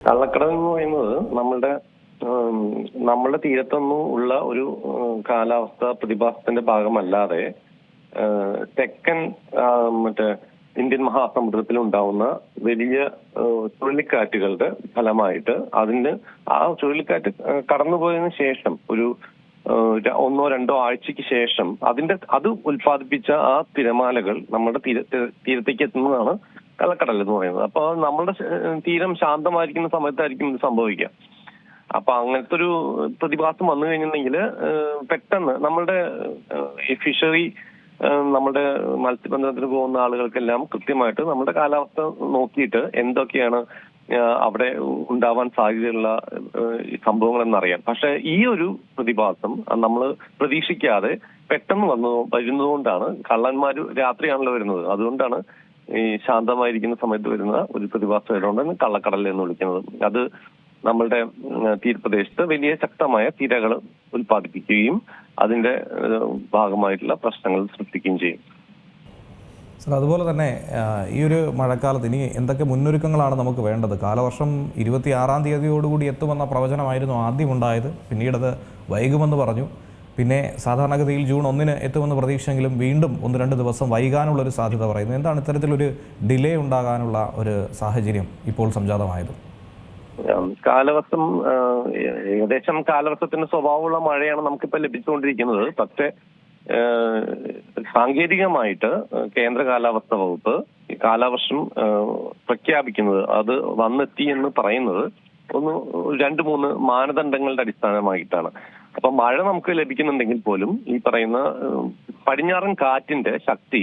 കള്ളക്കടൽ എന്ന് പറയുന്നത് നമ്മളുടെ തീരത്തൊന്നും ഉള്ള ഒരു കാലാവസ്ഥ പ്രതിഭാസത്തിന്റെ ഭാഗമല്ലാതെ തെക്കൻ ഇന്ത്യൻ മഹാസമുദ്രത്തിൽ ഉണ്ടാവുന്ന വലിയ ചുഴലിക്കാറ്റുകളുടെ ഫലമായിട്ട് ആ ചുഴലിക്കാറ്റ് കടന്നുപോയതിനു ശേഷം ഒരു ഒന്നോ രണ്ടോ ആഴ്ചക്ക് ശേഷം അത് ഉൽപ്പാദിപ്പിച്ച ആ തിരമാലകൾ നമ്മുടെ തീരത്തേക്ക് എത്തുന്നതാണ് കള്ളക്കടൽ എന്ന് പറയുന്നത്. അപ്പൊ നമ്മുടെ തീരം ശാന്തമായിരിക്കുന്ന സമയത്തായിരിക്കും ഇത് സംഭവിക്കുക. അപ്പൊ അങ്ങനത്തെ ഒരു പ്രതിഭാസം വന്നു കഴിഞ്ഞിട്ടുണ്ടെങ്കിൽ പെട്ടെന്ന് നമ്മളുടെ ഈ ഫിഷറി നമ്മുടെ മത്സ്യബന്ധനത്തിന് പോകുന്ന ആളുകൾക്കെല്ലാം കൃത്യമായിട്ട് നമ്മുടെ കാലാവസ്ഥ നോക്കിയിട്ട് എന്തൊക്കെയാണ് അവിടെ ഉണ്ടാവാൻ സാധ്യതയുള്ള സംഭവങ്ങൾ എന്നറിയാം. പക്ഷെ ഈ ഒരു പ്രതിഭാസം നമ്മൾ പ്രതീക്ഷിക്കാതെ പെട്ടെന്ന് വരുന്നതുകൊണ്ടാണ് കള്ളന്മാര് രാത്രിയാണല്ലോ വരുന്നത്. അതുകൊണ്ടാണ് ഈ ശാന്തമായിരിക്കുന്ന സമയത്ത് വരുന്ന ഒരു പ്രതിഭാസം ആയതുകൊണ്ടാണ് കള്ളക്കടൽ എന്ന് വിളിക്കുന്നത്. അത് നമ്മളുടെ തീരപ്രദേശത്ത് വലിയ ശക്തമായ തിരകൾ ഉൽപ്പാദിപ്പിക്കുകയും അതിന്റെ ഭാഗമായിട്ടുള്ള പ്രശ്നങ്ങൾ സൃഷ്ടിക്കുകയും ചെയ്യും. സർ, അതുപോലെ തന്നെ ഈ ഒരു മഴക്കാലത്ത് ഇനി എന്തൊക്കെ മുന്നൊരുക്കങ്ങളാണ് നമുക്ക് വേണ്ടത്? കാലവർഷം 26-ാം തീയതിയോടുകൂടി എത്തുമെന്ന പ്രവചനമായിരുന്നു ആദ്യം ഉണ്ടായത്. പിന്നീടത് വൈകുമെന്ന് പറഞ്ഞു. പിന്നെ സാധാരണഗതിയിൽ ജൂൺ 1-ന് എത്തുമെന്ന് പ്രതീക്ഷയെങ്കിലും വീണ്ടും 1-2 ദിവസം വൈകാനുള്ളൊരു സാധ്യത പറയുന്നു. എന്താണ് ഇത്തരത്തിലൊരു ഡിലേ ഉണ്ടാകാനുള്ള ഒരു സാഹചര്യം ഇപ്പോൾ സംജാതമായത്? കാലവർഷം ഏകദേശം കാലവർഷത്തിന്റെ സ്വഭാവമുള്ള മഴയാണ് നമുക്കിപ്പോൾ ലഭിച്ചുകൊണ്ടിരിക്കുന്നത്. പക്ഷേ സാങ്കേതികമായിട്ട് കേന്ദ്ര കാലാവസ്ഥ വകുപ്പ് കാലവർഷം പ്രഖ്യാപിക്കുന്നത്, അത് വന്നെത്തി എന്ന് പറയുന്നത് 2-3 മാനദണ്ഡങ്ങളുടെ അടിസ്ഥാനമായിട്ടാണ്. അപ്പൊ മഴ നമുക്ക് ലഭിക്കുന്നുണ്ടെങ്കിൽ പോലും ഈ പറയുന്ന പടിഞ്ഞാറൻ കാറ്റിന്റെ ശക്തി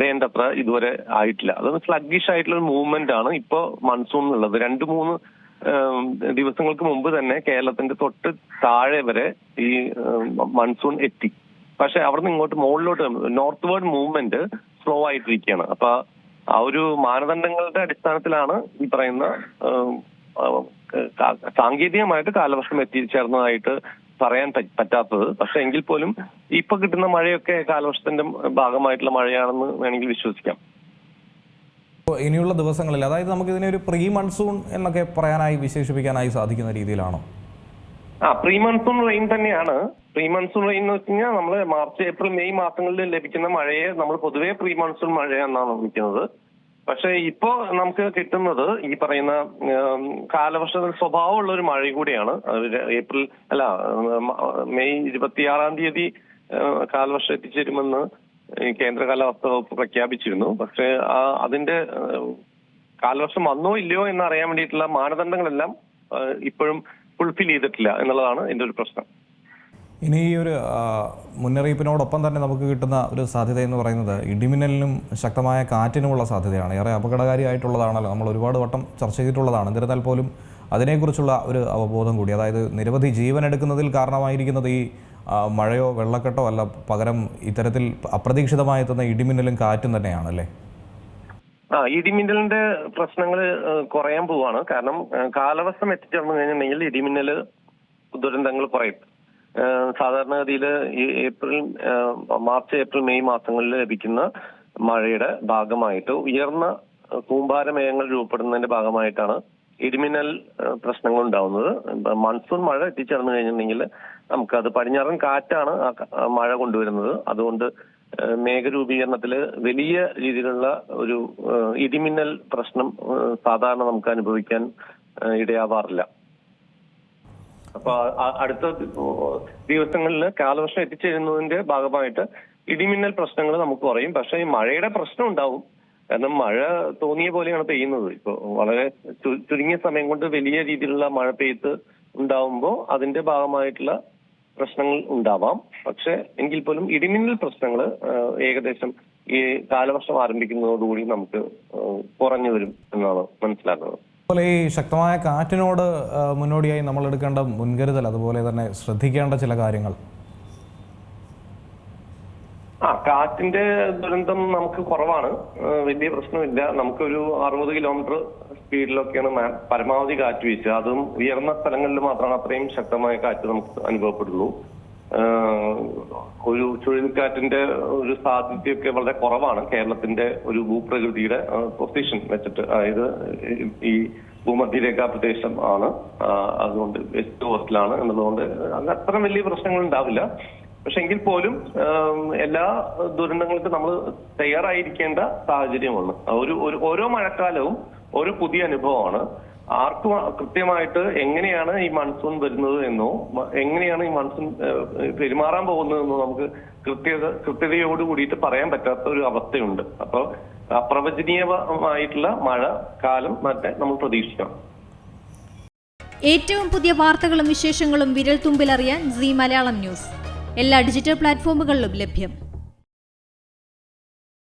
വേണ്ടത്ര ഇതുവരെ ആയിട്ടില്ല. അതൊന്ന് സ്ലഗ്ഗിഷ് ആയിട്ടുള്ള ഒരു മൂവ്മെന്റ് ആണ് ഇപ്പോ മൺസൂൺ എന്നുള്ളത്. 2-3 ദിവസങ്ങൾക്ക് മുമ്പ് തന്നെ കേരളത്തിന്റെ തൊട്ട് താഴെ വരെ ഈ മൺസൂൺ എത്തി. പക്ഷെ അവിടുന്ന് ഇങ്ങോട്ട് മുകളിലോട്ട് നോർത്ത് വേർഡ് മൂവ്മെന്റ് സ്ലോ ആയിട്ടിരിക്കുകയാണ്. അപ്പൊ ആ ഒരു മാനദണ്ഡങ്ങളുടെ അടിസ്ഥാനത്തിലാണ് ഈ പറയുന്ന സാങ്കേതികമായിട്ട് കാലവർഷം എത്തിച്ചേർന്നതായിട്ട് പറയാൻ പറ്റാത്തത്. പക്ഷെ എങ്കിൽ പോലും ഇപ്പൊ കിട്ടുന്ന മഴയൊക്കെ കാലവർഷത്തിന്റെ ഭാഗമായിട്ടുള്ള മഴയാണെന്ന് വേണമെങ്കിൽ വിശ്വസിക്കാം. ഇനിയുള്ള ദിവസങ്ങളിൽ, അതായത് നമുക്ക് ഇതിനെ ഒരു പ്രീ മൺസൂൺ എന്നൊക്കെ വിശേഷിപ്പിക്കാനായി സാധിക്കുന്ന രീതിയിലാണോ? പ്രീ മൺസൂൺ റെയിൻ തന്നെയാണ്. പ്രീ മൺസൂൺ റെയിൻ എന്ന് വെച്ച് കഴിഞ്ഞാൽ നമ്മൾ മാർച്ച്, ഏപ്രിൽ, മെയ് മാസങ്ങളിൽ ലഭിക്കുന്ന മഴയെ നമ്മൾ പൊതുവെ പ്രീ മൺസൂൺ മഴയെന്നാണ് വിളിക്കുന്നത്. പക്ഷെ ഇപ്പോ നമുക്ക് കിട്ടുന്നത് ഈ പറയുന്ന കാലവർഷ സ്വഭാവമുള്ള ഒരു മഴ കൂടിയാണ്. മെയ് 26-ാം തീയതി കാലവർഷം എത്തിച്ചേരുമെന്ന് കേന്ദ്ര കാലാവസ്ഥ വകുപ്പ് പ്രഖ്യാപിച്ചിരുന്നു. പക്ഷെ അതിന്റെ കാലവർഷം വന്നോ ഇല്ലയോ എന്ന് അറിയാൻ വേണ്ടിയിട്ടുള്ള മാനദണ്ഡങ്ങളെല്ലാം ഇപ്പോഴും ഫുൾഫിൽ ചെയ്തിട്ടില്ല എന്നുള്ളതാണ് എന്റെ ഒരു പ്രശ്നം. ഇനി ഈ ഒരു മുന്നറിയിപ്പിനോടൊപ്പം തന്നെ നമുക്ക് കിട്ടുന്ന ഒരു സാധ്യത എന്ന് പറയുന്നത് ഇടിമിന്നലിനും ശക്തമായ കാറ്റിനുമുള്ള സാധ്യതയാണ്. ഏറെ അപകടകാരിയായിട്ടുള്ളതാണല്ലോ, നമ്മൾ ഒരുപാട് വട്ടം ചർച്ച ചെയ്തിട്ടുള്ളതാണ്. എന്നിരുന്നാൽ പോലും അതിനെക്കുറിച്ചുള്ള ഒരു അവബോധം കൂടി, അതായത് നിരവധി ജീവൻ എടുക്കുന്നതിൽ കാരണമായിരിക്കുന്നത് ഈ മഴയോ വെള്ളക്കെട്ടോ അല്ല, പകരം ഇത്തരത്തിൽ അപ്രതീക്ഷിതമായി എത്തുന്ന ഇടിമിന്നലും കാറ്റും തന്നെയാണല്ലേ? ഇടിമിന്നലിന്റെ പ്രശ്നങ്ങൾ കുറയാൻ പോവാണ്. കാരണം കാലവർഷം എത്തിച്ചേർന്നു കഴിഞ്ഞിട്ടുണ്ടെങ്കിൽ ഇടിമിന്നല് ദുരന്തങ്ങൾ കുറയും. സാധാരണഗതിയിൽ ഈ മാർച്ച്, ഏപ്രിൽ, മെയ് മാസങ്ങളിൽ ലഭിക്കുന്ന മഴയുടെ ഭാഗമായിട്ട് ഉയർന്ന കൂമ്പാരമേഘങ്ങൾ രൂപപ്പെടുന്നതിന്റെ ഭാഗമായിട്ടാണ് ഇടിമിന്നൽ പ്രശ്നങ്ങൾ ഉണ്ടാവുന്നത്. മൺസൂൺ മഴ എത്തിച്ചേർന്നു കഴിഞ്ഞിട്ടുണ്ടെങ്കിൽ നമുക്കത് പടിഞ്ഞാറൻ കാറ്റാണ് ആ മഴ കൊണ്ടുവരുന്നത്. അതുകൊണ്ട് മേഘരൂപീകരണത്തിൽ വലിയ രീതിയിലുള്ള ഒരു ഇടിമിന്നൽ പ്രശ്നം സാധാരണ നമുക്ക് അനുഭവിക്കാൻ ഇടയാവാറില്ല. അപ്പൊ അടുത്ത ദിവസങ്ങളിൽ കാലവർഷം എത്തിച്ചേരുന്നതിന്റെ ഭാഗമായിട്ട് ഇടിമിന്നൽ പ്രശ്നങ്ങൾ നമുക്ക് കുറയും. പക്ഷെ ഈ മഴയുടെ പ്രശ്നം ഉണ്ടാവും. കാരണം മഴ തോന്നിയ പോലെയാണ് പെയ്യുന്നത്. ഇപ്പൊ വളരെ ചുരുങ്ങിയ സമയം കൊണ്ട് വലിയ രീതിയിലുള്ള മഴ പെയ്ത്ത് ഉണ്ടാവുമ്പോൾ അതിന്റെ ഭാഗമായിട്ടുള്ള പ്രശ്നങ്ങൾ ഉണ്ടാവാം. പക്ഷെ എങ്കിൽ പോലും ഇടിമിന്നൽ പ്രശ്നങ്ങൾ ഏകദേശം ഈ കാലവർഷം ആരംഭിക്കുന്നതോടുകൂടി നമുക്ക് കുറഞ്ഞു വരും എന്നാണ് മനസ്സിലാക്കുന്നത്. അതുപോലെ ഈ ശക്തമായ കാറ്റിനോട് മുന്നോടിയായി നമ്മൾ എടുക്കേണ്ട മുൻകരുതൽ, അതുപോലെ തന്നെ ശ്രദ്ധിക്കേണ്ട ചില കാര്യങ്ങൾ. കാറ്റിന്റെ ദുരന്തം നമുക്ക് കുറവാണ്, വലിയ പ്രശ്നമില്ല. നമുക്കൊരു 60 കിലോമീറ്റർ സ്പീഡിലൊക്കെയാണ് പരമാവധി കാറ്റ് വീശുക. അതും ഉയർന്ന സ്ഥലങ്ങളിൽ മാത്രമാണ് അത്രയും ശക്തമായ കാറ്റ് നമുക്ക് അനുഭവപ്പെടുള്ളൂ. ഒരു ചുഴലിക്കാറ്റിന്റെ ഒരു സാധ്യതയൊക്കെ വളരെ കുറവാണ് കേരളത്തിന്റെ ഒരു ഭൂപ്രകൃതിയുടെ പൊസിഷൻ വെച്ചിട്ട്. അതായത് ഈ ഭൂമധ്യരേഖാ പ്രദേശം ആണ്. അതുകൊണ്ട് വെസ്റ്റ് കോസ്റ്റിലാണ് എന്നുള്ളതുകൊണ്ട് അത്ര വലിയ പ്രശ്നങ്ങൾ ഉണ്ടാവില്ല. പക്ഷെ എങ്കിൽ പോലും എല്ലാ ദുരന്തങ്ങൾക്കും നമ്മൾ തയ്യാറായിരിക്കേണ്ട സാഹചര്യമാണ്. ഓരോ മഴക്കാലവും ഓരോ പുതിയ അനുഭവമാണ്. ആർക്കും കൃത്യമായിട്ട് എങ്ങനെയാണ് ഈ മൺസൂൺ വരുന്നത് എന്നോ എങ്ങനെയാണ് ഈ മൺസൂൺ പെരുമാറാൻ പോകുന്നതെന്നോ നമുക്ക് കൃത്യതയോട് കൂടിയിട്ട് പറയാൻ പറ്റാത്ത ഒരു അവസ്ഥയുണ്ട്. അപ്പൊ അപ്രവചനീയമായിട്ടുള്ള മഴ കാലം മറ്റേ നമ്മൾ പ്രതീക്ഷിക്കണം. ഏറ്റവും പുതിയ വാർത്തകളും വിശേഷങ്ങളും വിരൽ തുമ്പിലറിയാൻ സീ മലയാളം ന്യൂസ് എല്ലാ ഡിജിറ്റൽ പ്ലാറ്റ്ഫോമുകളിലും ലഭ്യം.